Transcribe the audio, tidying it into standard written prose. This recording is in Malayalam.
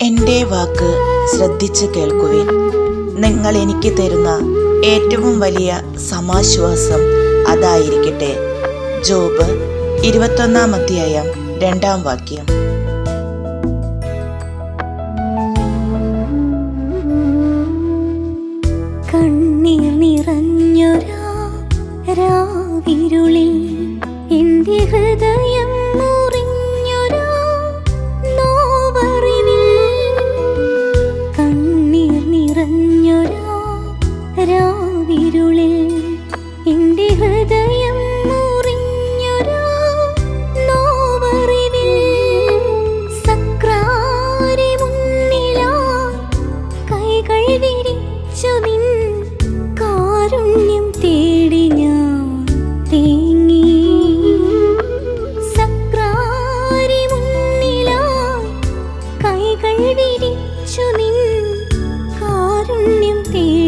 എൻ്റെ വാക്ക് ശ്രദ്ധിച്ച് കേൾക്കുവിൻ. നിങ്ങൾ എനിക്ക് തരുന്ന ഏറ്റവും വലിയ സമാശ്വാസം അതായിരിക്കട്ടെ. ജോബ് 21 അധ്യായം 2 വാക്യം. കണ്ണീർ നിറഞ്ഞൊരാ രാവിരുളിൽ എൻ്റെ ഹൃദയം മുറിഞ്ഞൊരാ നോവറിവിൽ. കണ്ണീർ നിറഞ്ഞൊരാ രാവിരുളിൽ എൻ്റെ ഹൃദയം മുറിഞ്ഞൊരാ നോവറിവിൽ. സക്രാരി മുന്നിലായി കൈകൾ വിരിച്ചു നിൻ കാരുണ്യം തേടി ഞാൻ തേങ്ങി. സക്രാരി മുന്നിലായി കൈകൾ വിരിച്ചു നിൻ കാരുണ്യം തേടി